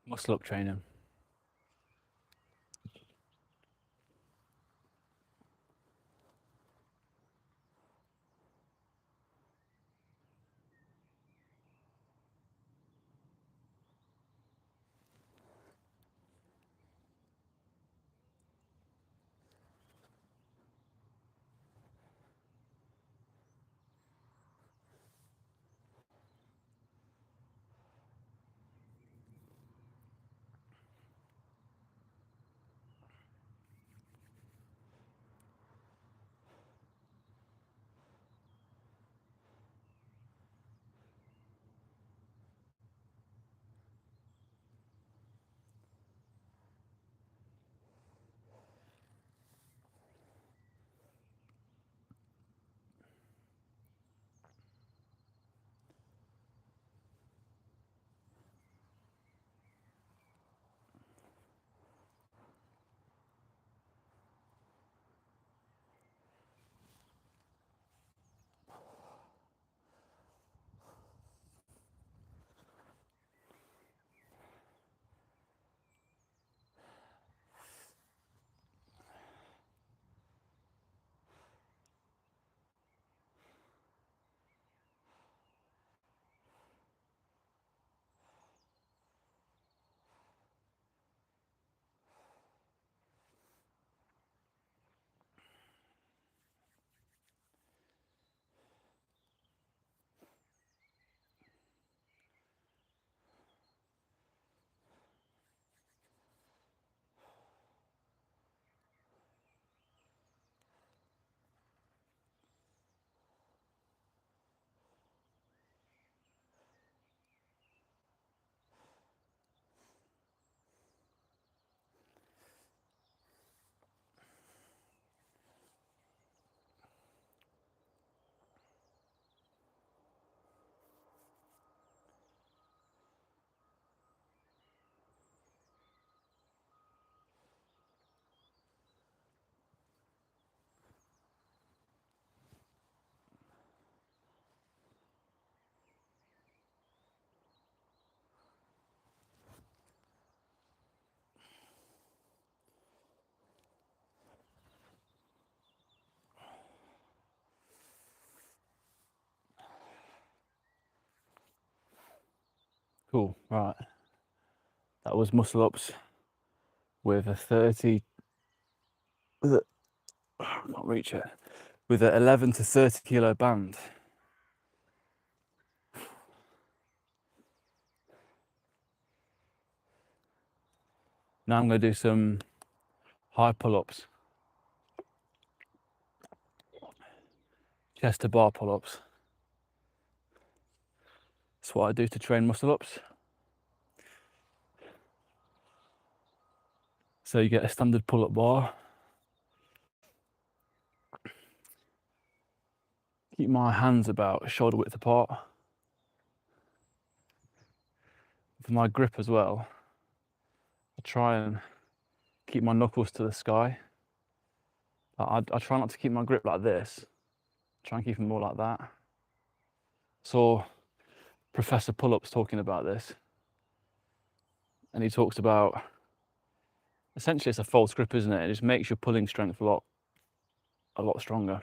muscle up training. Cool, right. That was muscle ups with a 30, with a, I can't reach it, with an 11 to 30 kilo band. Now I'm going to do some high pull-ups, chest to bar pull-ups. That's what I do to train muscle ups. So you get a standard pull-up bar. Keep my hands about shoulder width apart. For my grip as well, I try and keep my knuckles to the sky. I try not to keep my grip like this. Try and keep them more like that. Saw Professor Pull-Ups talking about this, and he talks about, essentially it's a false grip, isn't it? It just makes your pulling strength a lot stronger.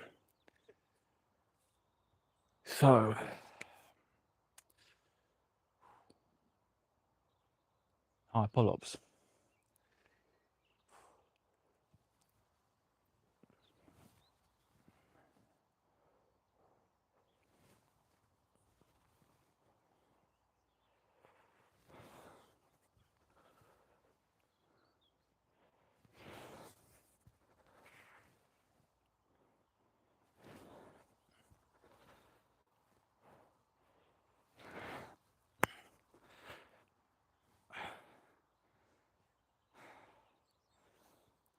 So high pull-ups.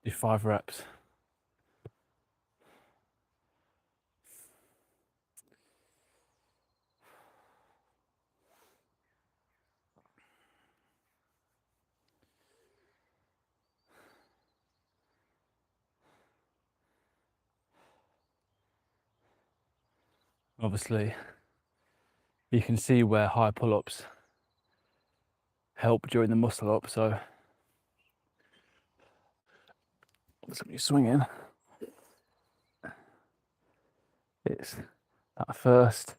Do 5 reps. Obviously, you can see where high pull-ups help during the muscle up. So obviously when you're swinging, it's that first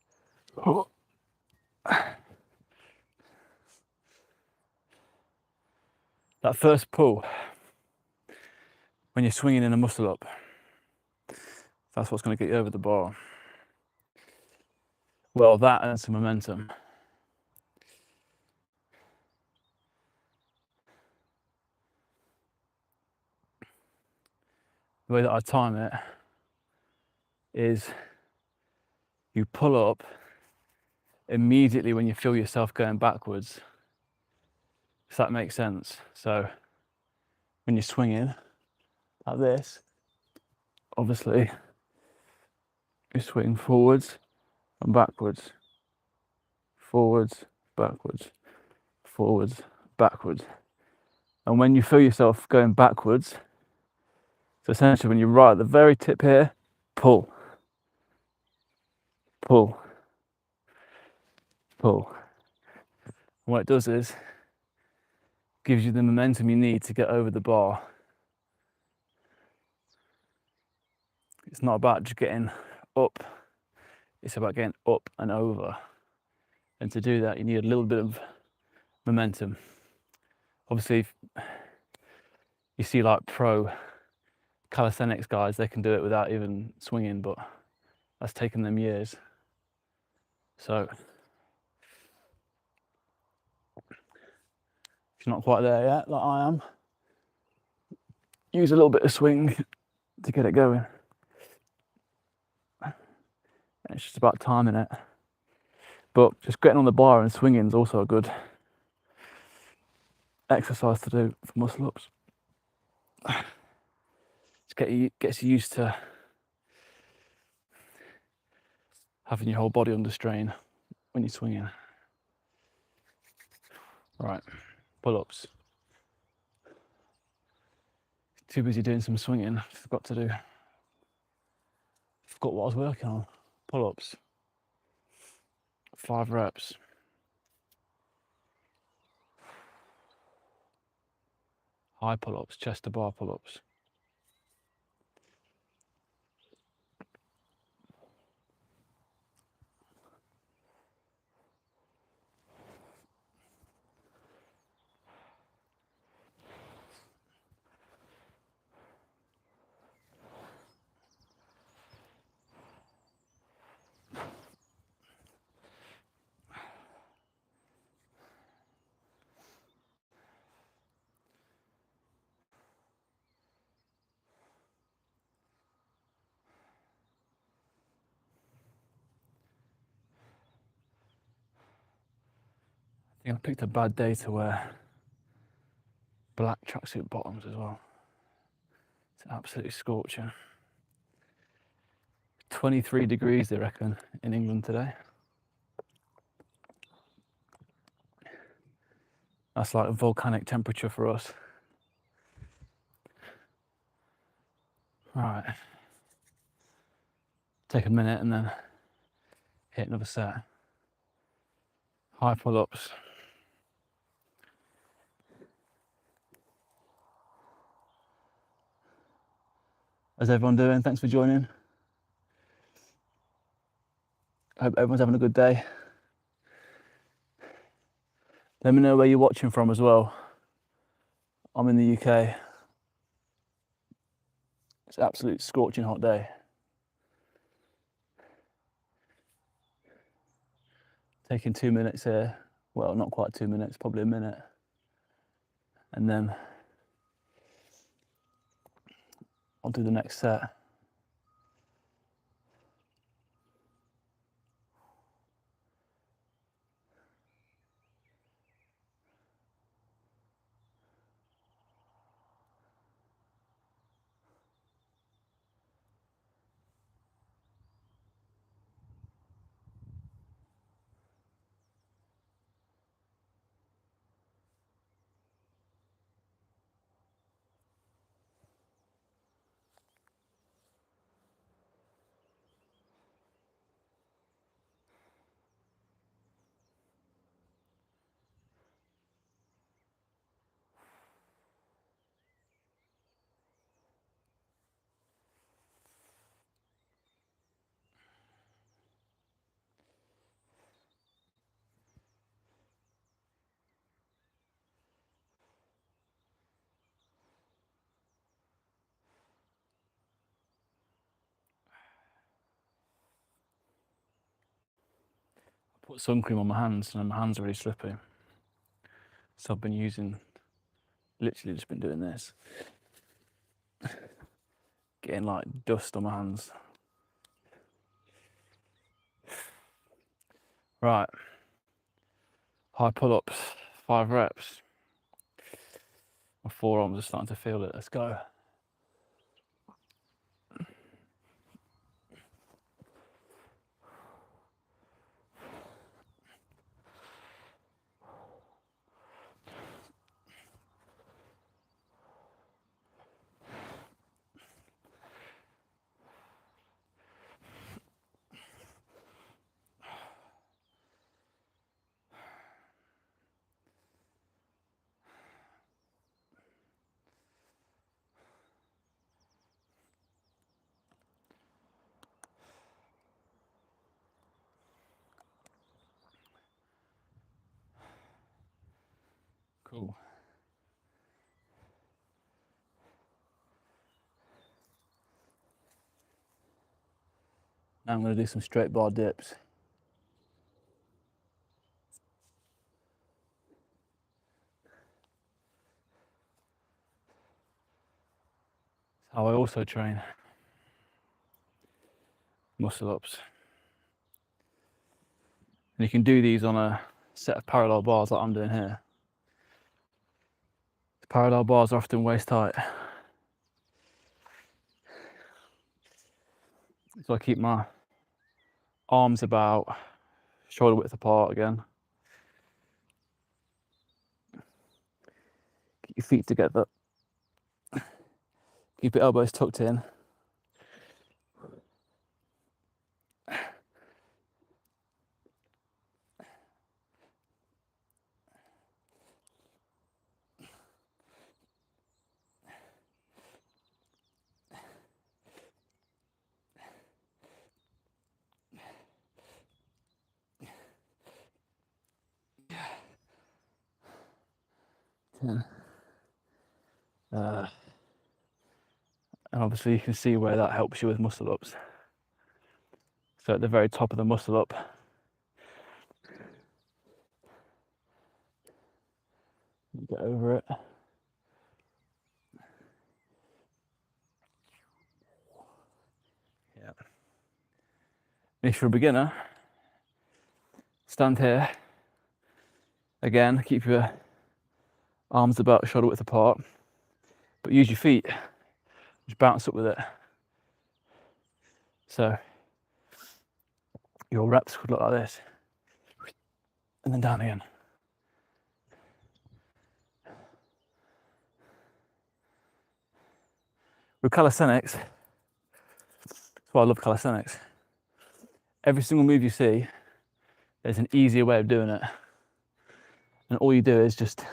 pull when you're swinging in a muscle up. That's what's going to get you over the bar. Well, that and some momentum. The way that I time it is you pull up immediately when you feel yourself going backwards, if that makes sense. So when you're swinging like this, obviously you swing forwards and backwards, forwards, backwards, forwards, backwards. And when you feel yourself going backwards, so essentially when you're right at the very tip here, pull, pull, pull. And what it does is gives you the momentum you need to get over the bar. It's not about just getting up, it's about getting up and over. And to do that, you need a little bit of momentum. Obviously, you see like pro calisthenics guys, they can do it without even swinging, but that's taken them years. So if you're not quite there yet, like I am, use a little bit of swing to get it going. And it's just about timing it. But just getting on the bar and swinging is also a good exercise to do for muscle ups. It gets you used to having your whole body under strain when you're swinging. Right, pull-ups. Too busy doing some swinging, forgot what I was working on. Pull-ups, 5 reps. High pull-ups, chest to bar pull-ups. I think I picked a bad day to wear black tracksuit bottoms as well. It's absolutely scorching. 23 degrees, they reckon, in England today. That's like a volcanic temperature for us. Right. Take a minute and then hit another set. High pull-ups. How's everyone doing? Thanks for joining. I hope everyone's having a good day. Let me know where you're watching from as well. I'm in the UK. It's an absolute scorching hot day. Taking 2 minutes here. Well, not quite 2 minutes, probably a minute. And then I'll do the next set. put sun cream on my hands and my hands are really slippy. So I've been literally just been doing this. Getting like dust on my hands. Right. High pull-ups, 5 reps. My forearms are starting to feel it. Let's go. Cool. Now I'm going to do some straight bar dips. That's how I also train muscle ups. And you can do these on a set of parallel bars like I'm doing here. The parallel bars are often waist height. So I keep my arms about shoulder width apart again. Keep your feet together. Keep your elbows tucked in. And obviously you can see where that helps you with muscle ups. So at the very top of the muscle up, you get over it. Yeah. If you're a beginner, stand here. Again, keep your arms about shoulder width apart, but use your feet. Just bounce up with it. So your reps would look like this, and then down again. With calisthenics, that's why I love calisthenics. Every single move you see, there's an easier way of doing it. And all you do is just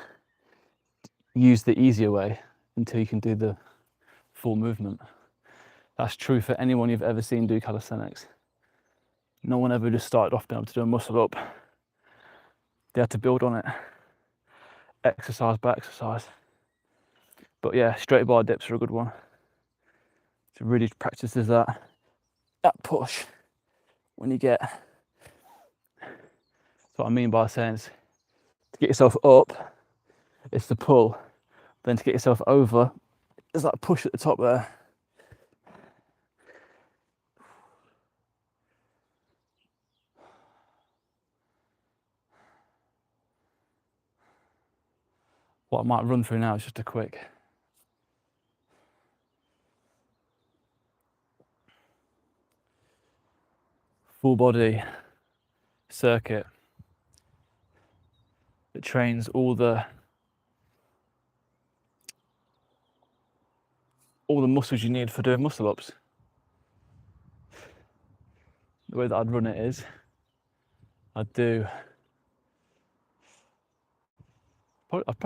use the easier way until you can do the full movement. That's true for anyone you've ever seen do calisthenics. No one ever just started off being able to do a muscle up. They had to build on it, exercise by exercise. But yeah, straight bar dips are a good one. So really practices that push when you get. That's what I mean by saying is to get yourself up, it's the pull. Then to get yourself over, there's that push at the top there. What I might run through now is just a quick full body circuit that trains all the muscles you need for doing muscle ups. The way that I'd run it is I'd probably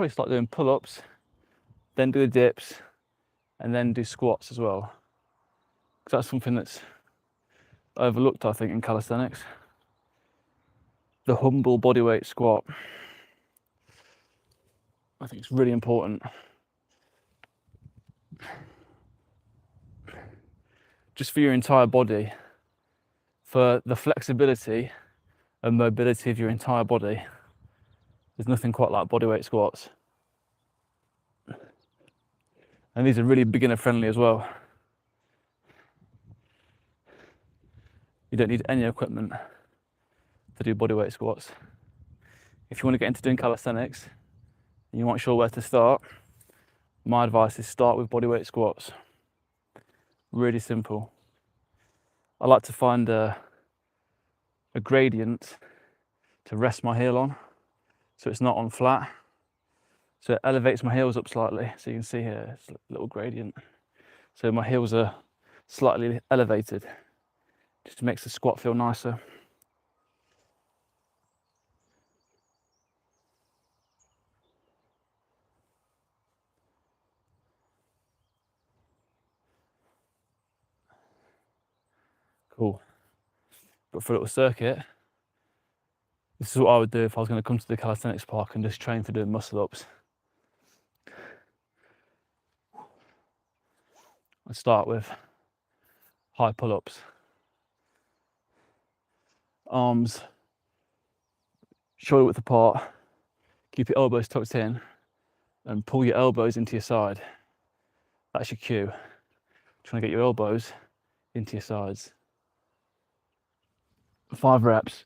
start doing pull-ups, then do the dips, and then do squats as well. Because that's something that's overlooked, I think, in calisthenics. The humble bodyweight squat. I think it's really important. Just for your entire body, for the flexibility and mobility of your entire body. There's nothing quite like bodyweight squats. And these are really beginner friendly as well. You don't need any equipment to do bodyweight squats. If you want to get into doing calisthenics and you're not sure where to start, my advice is start with bodyweight squats. Really simple. I like to find a gradient to rest my heel on, so it's not on flat. So it elevates my heels up slightly. So you can see here, it's a little gradient. So my heels are slightly elevated, just makes the squat feel nicer. Cool. But for a little circuit, this is what I would do if I was going to come to the calisthenics park and just train for doing muscle ups. I'd start with high pull-ups. Arms shoulder width apart, keep your elbows tucked in and pull your elbows into your side. That's your cue. Trying to get your elbows into your sides. 5 reps.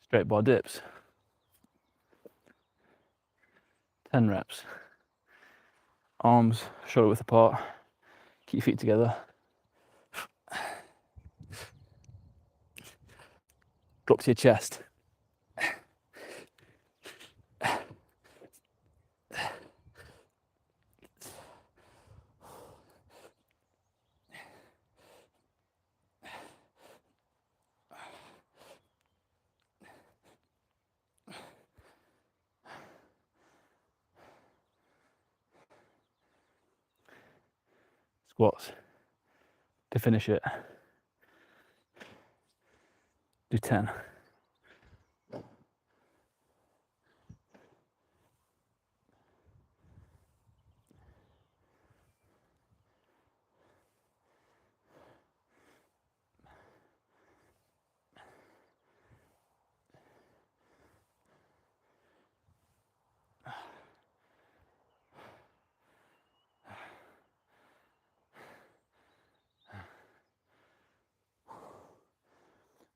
Straight bar dips. 10 reps. Arms shoulder width apart. Keep your feet together. Drop to your chest. Squats. To finish it, do 10.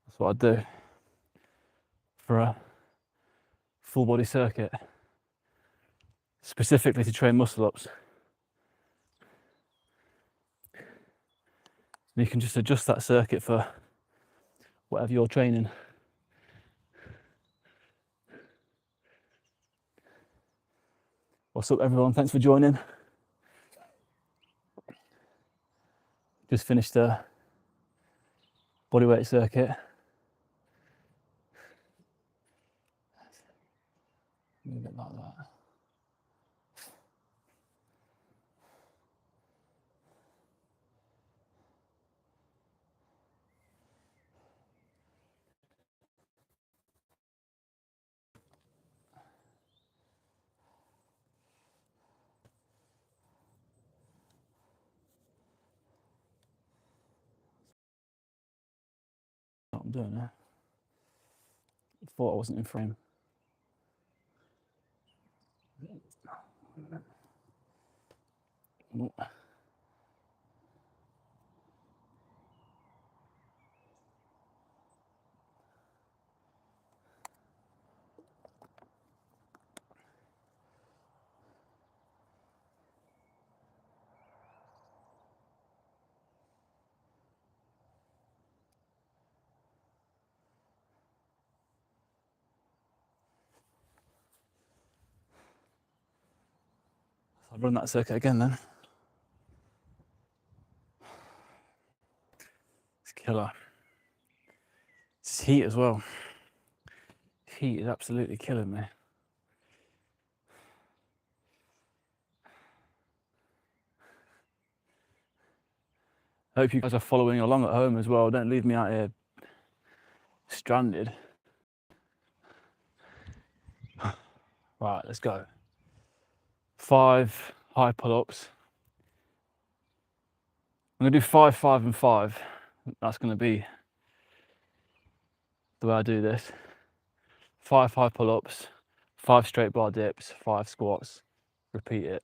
That's what I'd do for a full body circuit, specifically to train muscle ups. And you can just adjust that circuit for whatever you're training. What's up, everyone? Thanks for joining. Just finished a bodyweight circuit. Move it like that. What I'm doing now. I thought I wasn't in frame. Oh. I'll run that circuit again then. It's killer. It's heat as well. Heat is absolutely killing me. I hope you guys are following along at home as well. Don't leave me out here stranded. Right, let's go. 5 high pull-ups. I'm gonna do 5, 5, and 5. That's gonna be the way I do this. 5 high pull-ups, 5 straight bar dips, 5 squats. Repeat it.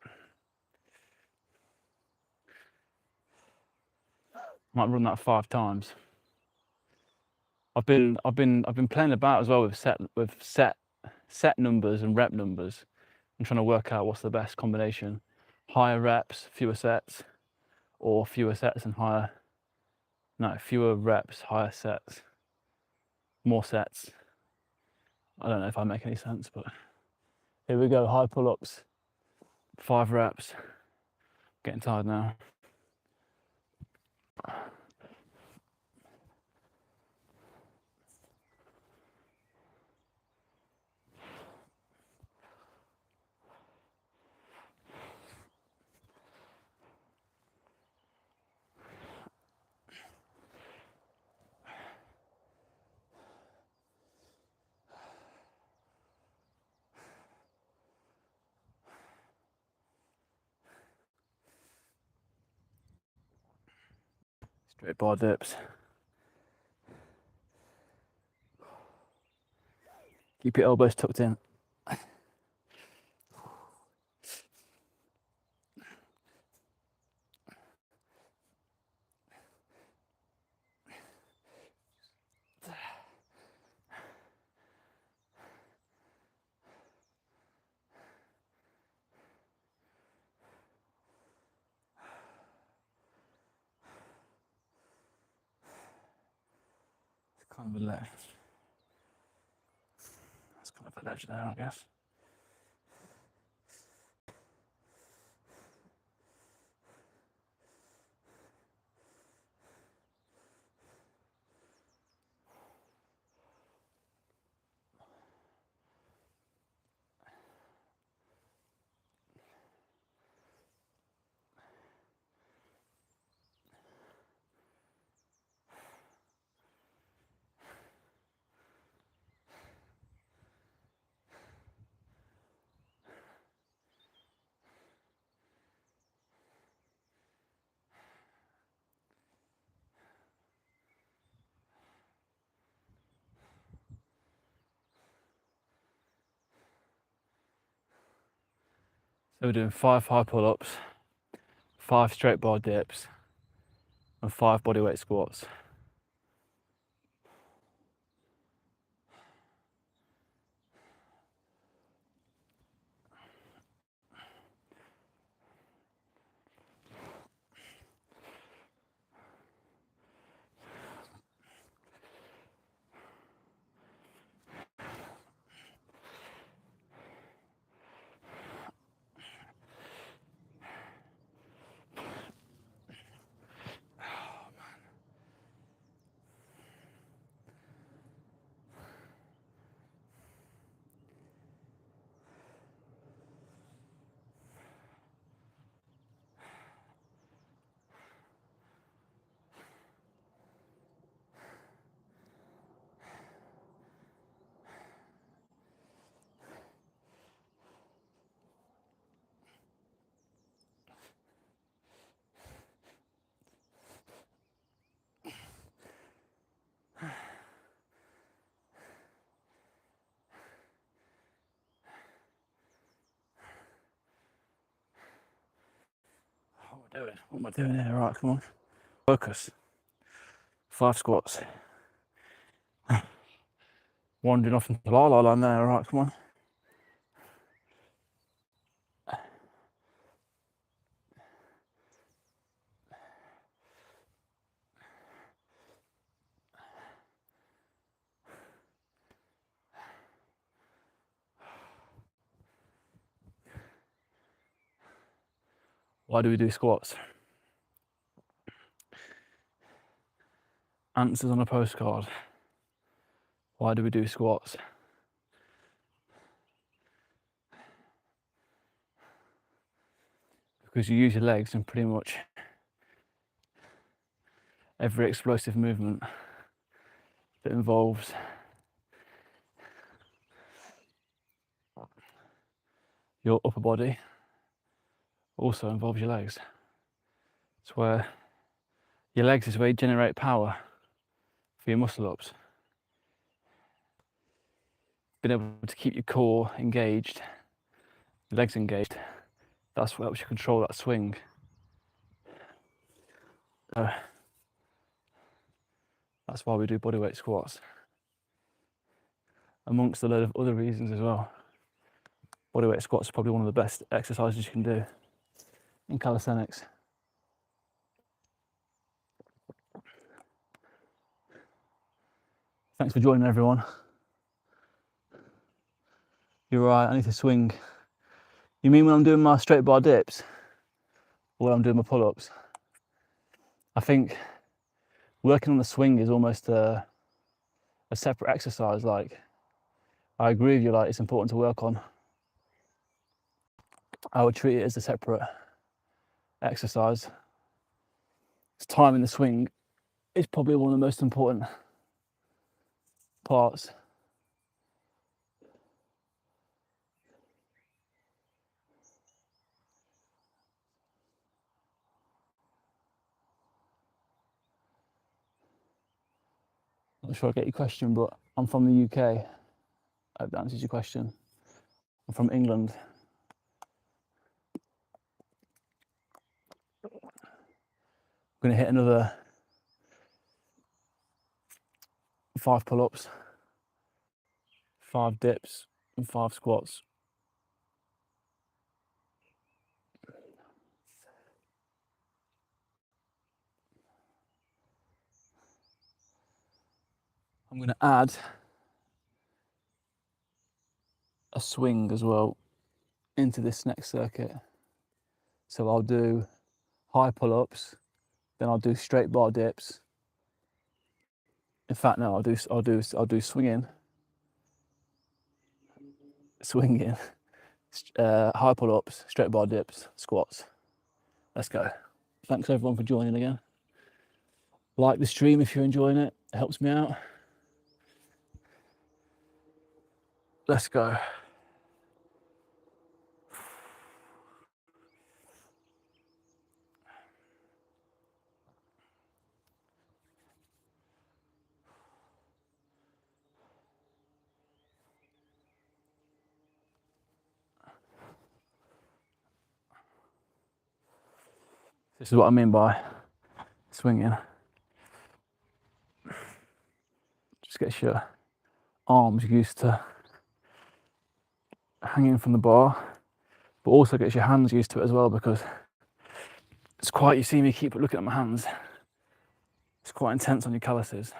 Might run that 5 times. I've been playing about as well with set numbers and rep numbers, and trying to work out what's the best combination: higher reps, fewer sets, or fewer sets and fewer reps, higher sets, more sets. I don't know if I make any sense, but here we go. High pull-ups, 5 reps. Getting tired now. Straight bar dips. Keep your elbows tucked in. It's kind of a ledge. That's kind of a ledge there, I guess. So we're doing 5 high pull-ups, 5 straight bar dips, and 5 bodyweight squats. What am I doing here? Right, come on. Focus. 5 squats. Wandering off into la la land there. Right, come on. Why do we do squats? Answers on a postcard. Why do we do squats? Because you use your legs in pretty much every explosive movement that involves your upper body also involves your legs. It's where your legs is where you generate power for your muscle ups. Being able to keep your core engaged, your legs engaged, that's what helps you control that swing. That's why we do bodyweight squats, amongst a load of other reasons as well. Bodyweight squats are probably one of the best exercises you can do in calisthenics. Thanks for joining, everyone. You're right, I need to swing. You mean when I'm doing my straight bar dips? Or when I'm doing my pull-ups? I think working on the swing is almost a separate exercise. Like, I agree with you, like, it's important to work on. I would treat it as a separate exercise. Timing the swing is probably one of the most important parts. Not sure I get your question, but I'm from the UK. I hope that answers your question. I'm from England. I'm going to hit another 5 pull-ups, 5 dips, and 5 squats. I'm going to add a swing as well into this next circuit. So I'll do high pull-ups, then I'll do straight bar dips. In fact, no, I'll do swinging, high pull-ups, straight bar dips, squats. Let's go. Thanks everyone for joining again. Like the stream if you're enjoying it. It helps me out. Let's go. This is what I mean by swinging. Just gets your arms used to hanging from the bar, but also gets your hands used to it as well, because it's quite, you see me keep looking at my hands, it's quite intense on your calluses.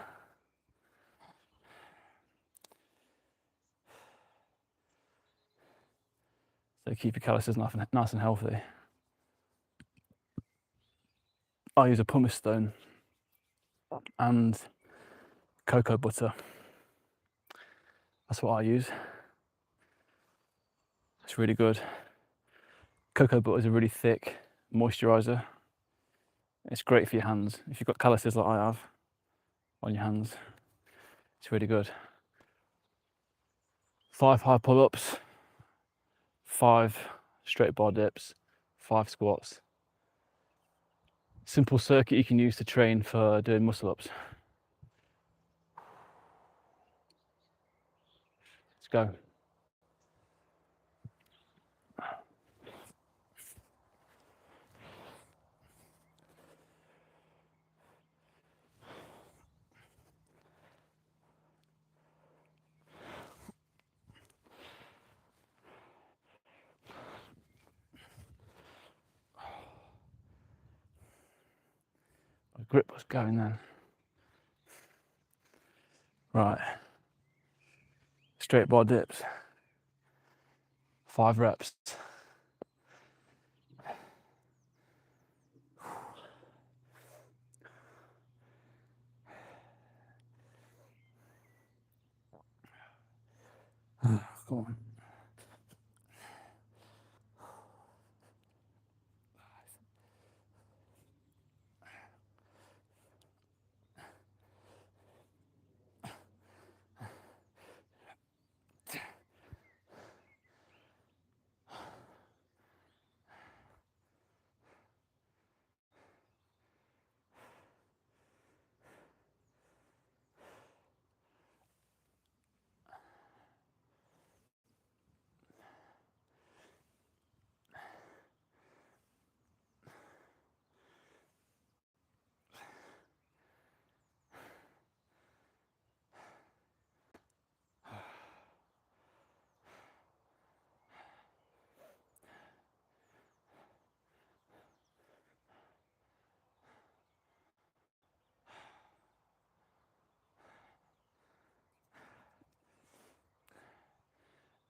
So keep your calluses nice and healthy. I use a pumice stone and cocoa butter. That's what I use. It's really good. Cocoa butter is a really thick moisturizer. It's great for your hands. If you've got calluses like I have on your hands, it's really good. 5 high pull-ups, 5 straight bar dips, 5 squats. Simple circuit you can use to train for doing muscle ups. Let's go. My grip was going then. Right. Straight bar dips. 5 reps. Go on.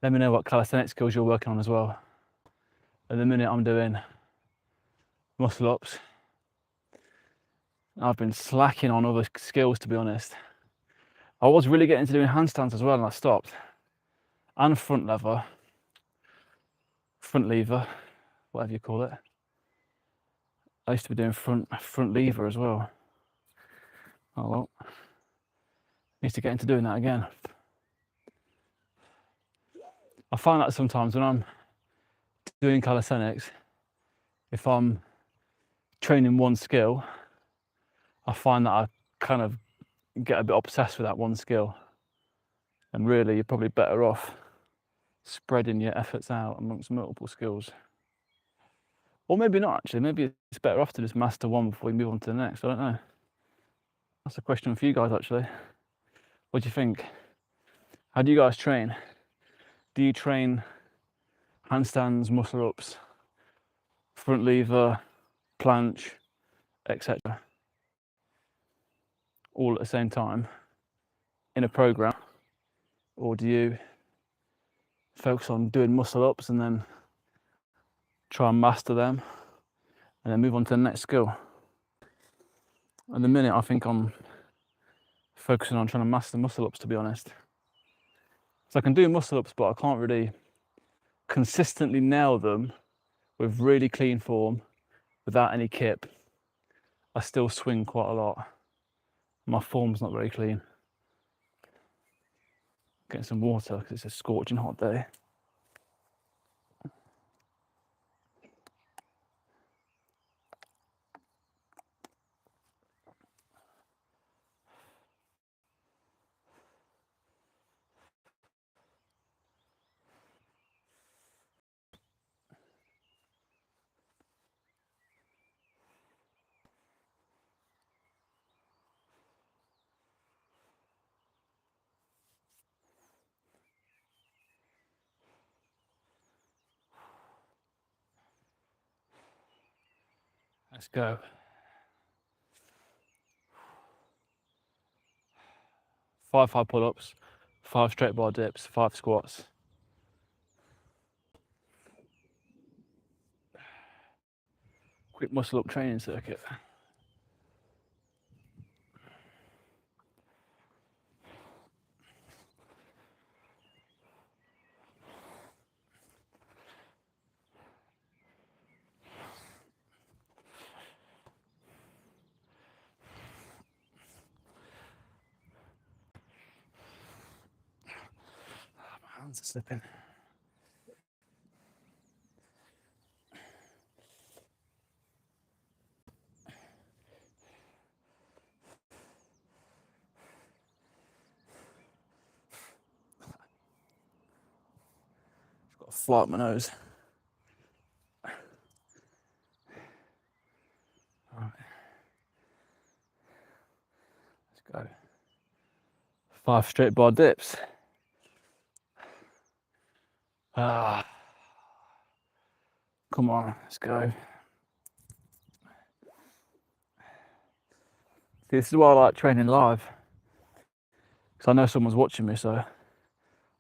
Let me know what calisthenics skills you're working on as well. At the minute I'm doing muscle ups. I've been slacking on other skills, to be honest. I was really getting into doing handstands as well, and I stopped. And front lever, whatever you call it. I used to be doing front lever as well. Oh well, need to get into doing that again. I find that sometimes when I'm doing calisthenics, if I'm training one skill, I find that I kind of get a bit obsessed with that one skill. And really, you're probably better off spreading your efforts out amongst multiple skills. Or maybe not, actually. Maybe it's better off to just master one before you move on to the next. I don't know. That's a question for you guys, actually. What do you think? How do you guys train? Do you train handstands, muscle ups, front lever, planche, etc., all at the same time in a program? Or do you focus on doing muscle ups and then try and master them and then move on to the next skill? At the minute, I think I'm focusing on trying to master muscle ups, to be honest. So I can do muscle ups, but I can't really consistently nail them with really clean form without any kip. I still swing quite a lot. My form's not very clean. Getting some water because it's a scorching hot day. Let's go. 5 high pull-ups, 5 straight bar dips, 5 squats. Quick muscle up training circuit. My hands are slipping. I've got a fly up my nose. All right. Let's go. 5 straight bar dips. Come on, let's go. See, this is why I like training live, because I know someone's watching me, so I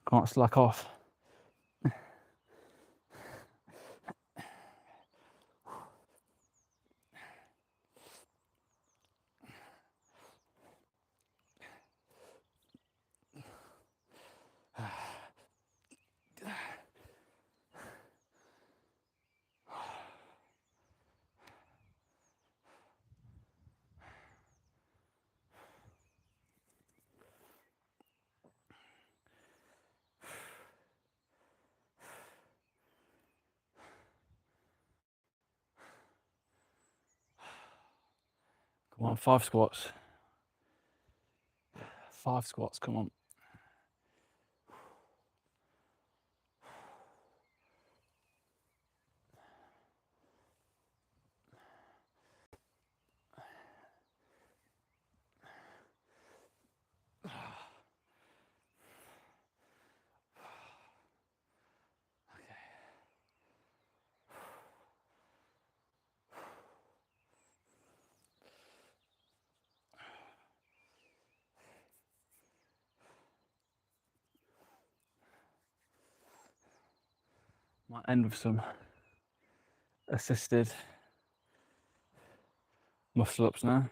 can't slack off. Come on, 5 squats. 5 squats, come on. Might end with some assisted muscle ups now.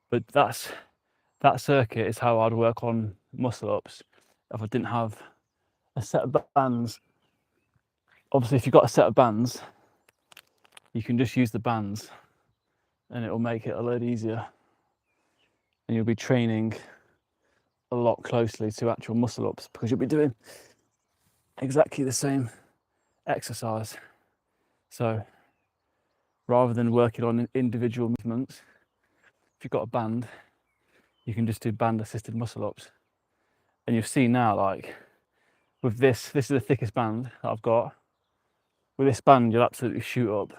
But that circuit is how I'd work on muscle ups if I didn't have a set of bands. Obviously, if you've got a set of bands, you can just use the bands and it'll make it a lot easier. And you'll be training a lot closely to actual muscle ups because you'll be doing exactly the same exercise. So rather than working on individual movements, if you've got a band, you can just do band assisted muscle ups. And you'll see now, like with this is the thickest band that I've got. With this band, you'll absolutely shoot up.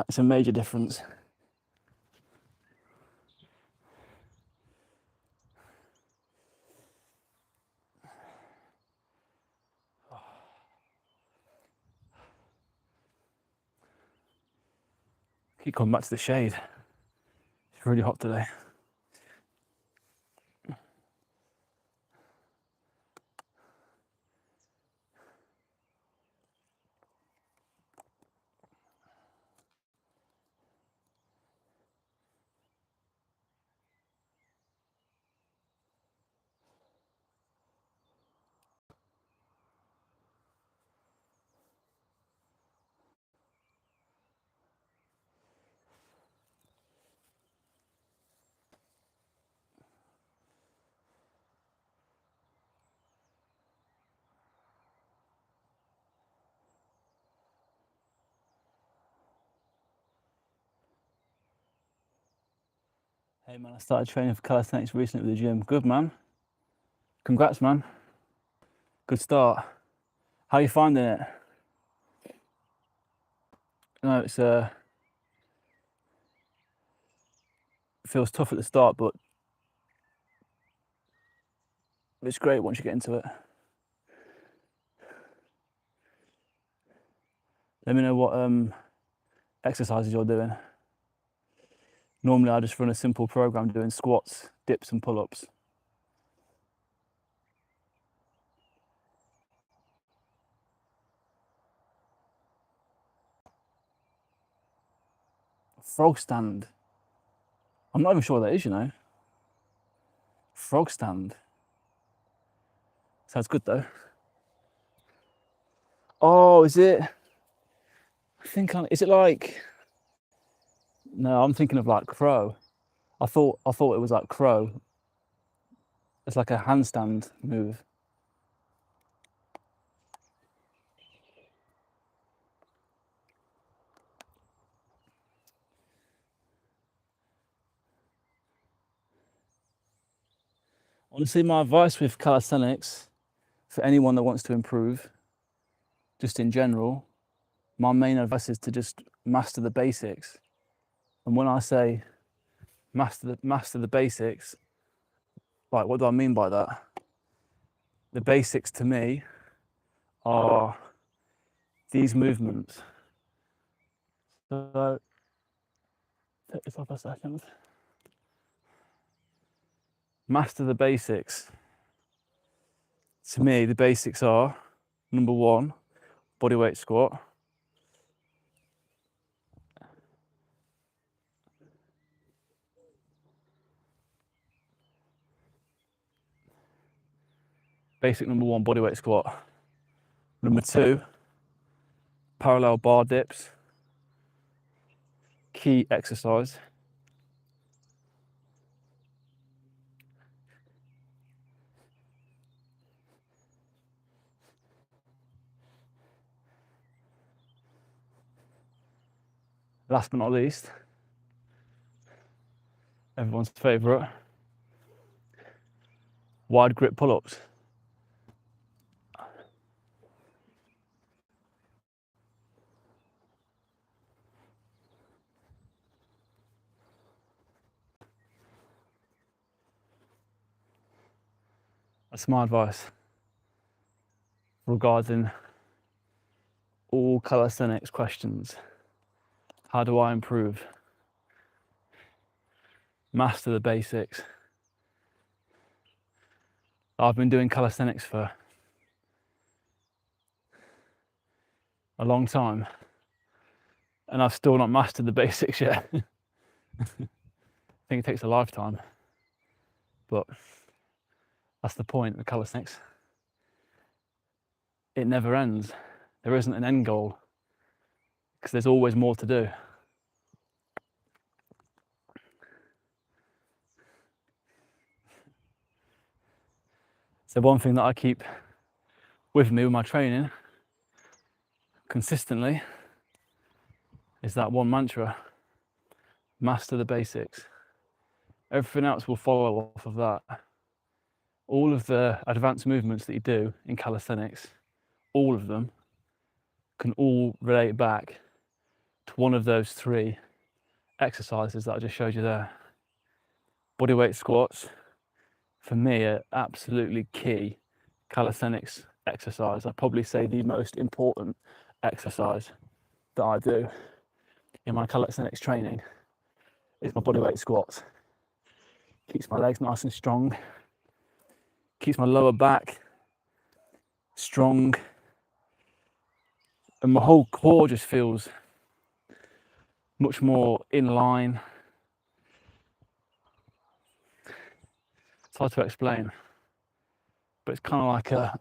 It's a major difference. Keep coming back to the shade. It's really hot today. Hey man, I started training for calisthenics recently with the gym. Good man. Congrats man. Good start. How are you finding it? No, it's it feels tough at the start, but it's great once you get into it. Let me know what exercises you're doing. Normally I just run a simple program doing squats, dips and pull-ups. Frog stand. I'm not even sure what that is, you know. Frog stand. Sounds good though. Oh, is it? Is it like? No, I'm thinking of like crow. I thought it was like crow. It's like a handstand move. Honestly, my advice with calisthenics for anyone that wants to improve, just in general, my main advice is to just master the basics. And when I say master the basics, like what do I mean by that? The basics to me are these movements. So take this off a second. Master the basics. To me, the basics are number one, bodyweight squat. Basic number one, bodyweight squat. Number two, parallel bar dips. Key exercise. Last but not least, everyone's favourite, wide grip pull-ups. That's my advice. regarding all calisthenics questions. How do I improve? Master the basics. I've been doing calisthenics for a long time and I've still not mastered the basics yet. I think it takes a lifetime, but that's the point of calisthenics. It never ends. There isn't an end goal because there's always more to do. So one thing that I keep with me with my training consistently is that one mantra: master the basics. Everything else will follow off of that. All of the advanced movements that you do in calisthenics, all of them can all relate back to one of those 3 exercises that I just showed you there. Bodyweight squats, for me, are absolutely key calisthenics exercise. I'd probably say the most important exercise that I do in my calisthenics training is my bodyweight squats. Keeps my legs nice and strong, keeps my lower back strong, and my whole core just feels much more in line. It's hard to explain, but it's kind of like a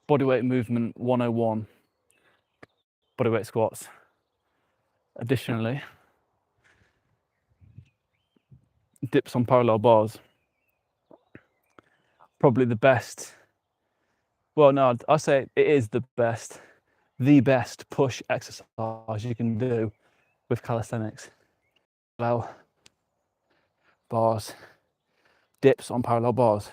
bodyweight movement 101, bodyweight squats. Additionally, dips on parallel bars. Probably the best, well, no, I say it is the best push exercise you can do with calisthenics. Parallel bars, dips on parallel bars.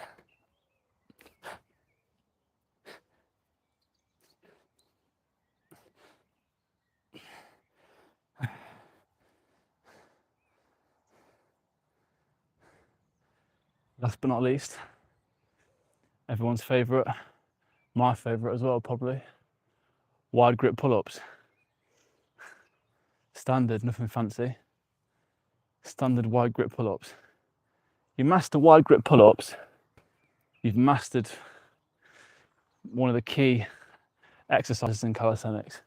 Last but not least, everyone's favourite, my favourite as well probably, wide grip pull-ups. Standard, nothing fancy. Standard wide grip pull-ups. You master wide grip pull-ups, you've mastered one of the key exercises in calisthenics.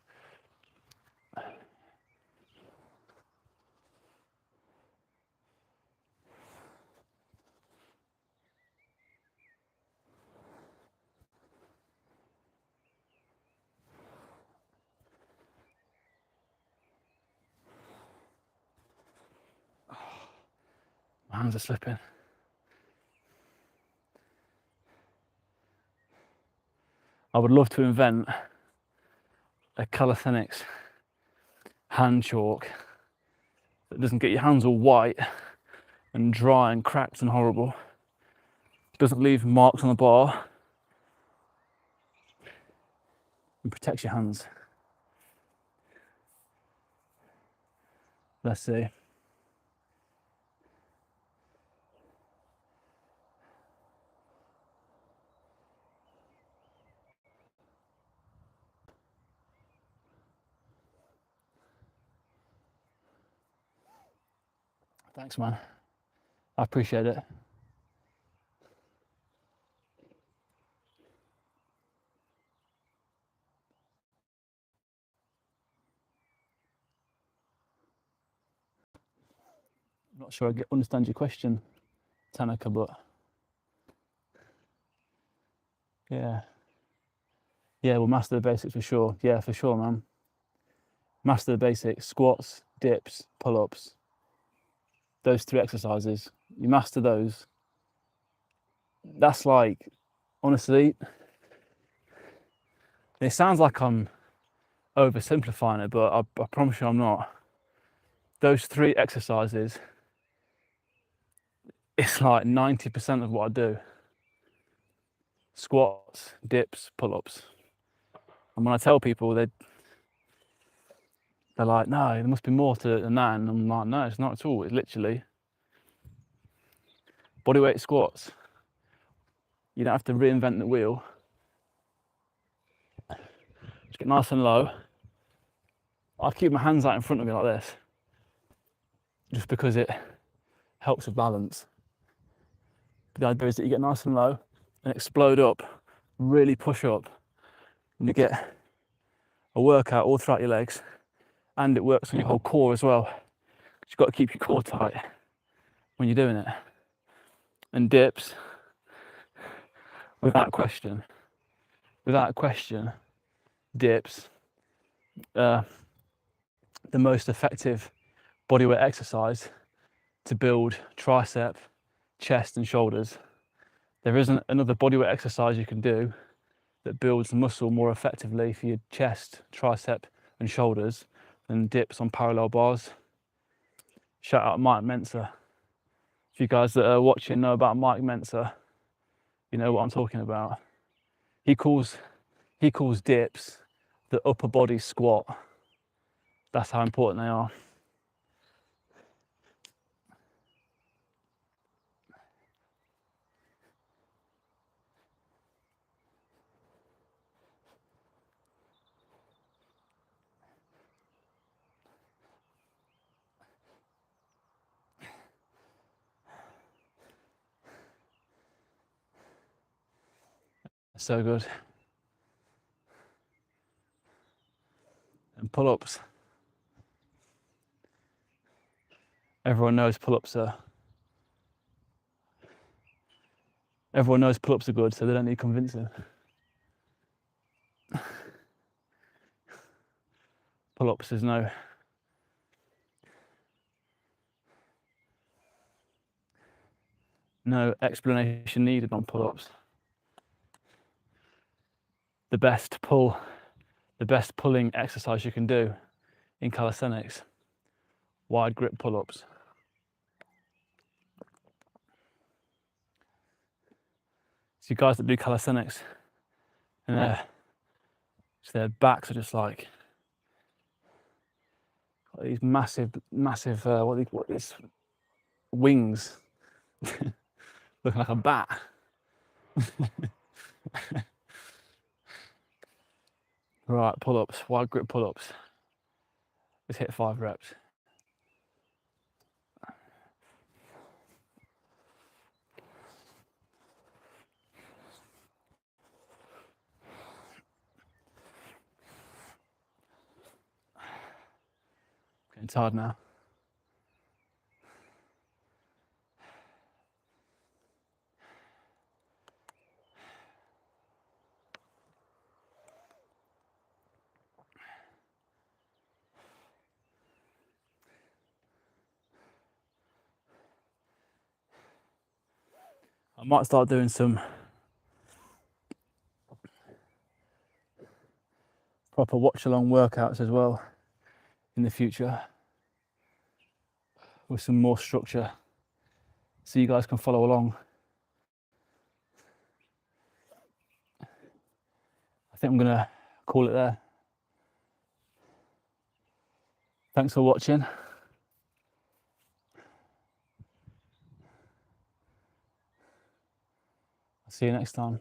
My hands are slipping. I would love to invent a calisthenics hand chalk that doesn't get your hands all white and dry and cracked and horrible. Doesn't leave marks on the bar and protects your hands. Let's see. Thanks, man. I appreciate it. I'm not sure I understand your question, Tanaka, but yeah, we'll master the basics for sure. Yeah, for sure, man. Master the basics: squats, dips, pull-ups. Those 3 exercises. You master those. That's like, honestly, it sounds like I'm oversimplifying it, but I promise you I'm not. Those 3 exercises, it's like 90% of what I do. Squats, dips, pull-ups. And when I tell people, they're like, no, there must be more to it than that. And I'm like, no, it's not at all. It's literally bodyweight squats. You don't have to reinvent the wheel. Just get nice and low. I keep my hands out in front of me like this, just because it helps with balance. But the idea is that you get nice and low and explode up, really push up, and you get a workout all throughout your legs, and it works on your whole core as well. You've got to keep your core tight when you're doing it. And dips, without question, dips, the most effective bodyweight exercise to build tricep, chest and shoulders. There isn't another bodyweight exercise you can do that builds muscle more effectively for your chest, tricep and shoulders than dips on parallel bars. Shout out Mike Mensa. If you guys that are watching know about Mike Mensa, you know what I'm talking about. He calls dips the upper body squat. That's how important they are. So good. And pull-ups. Everyone knows pull-ups are good, so they don't need convincing. Pull-ups, there's no explanation needed on pull-ups. The best pulling exercise you can do in calisthenics, wide grip pull-ups. So you guys that do calisthenics and their backs are just like these massive what is wings looking like a bat. Right, pull-ups, wide grip pull-ups. Let's hit 5 reps. Getting tired now. I might start doing some proper watch-along workouts as well in the future with some more structure so you guys can follow along. I think I'm gonna call it there. Thanks for watching. I'll see you next time.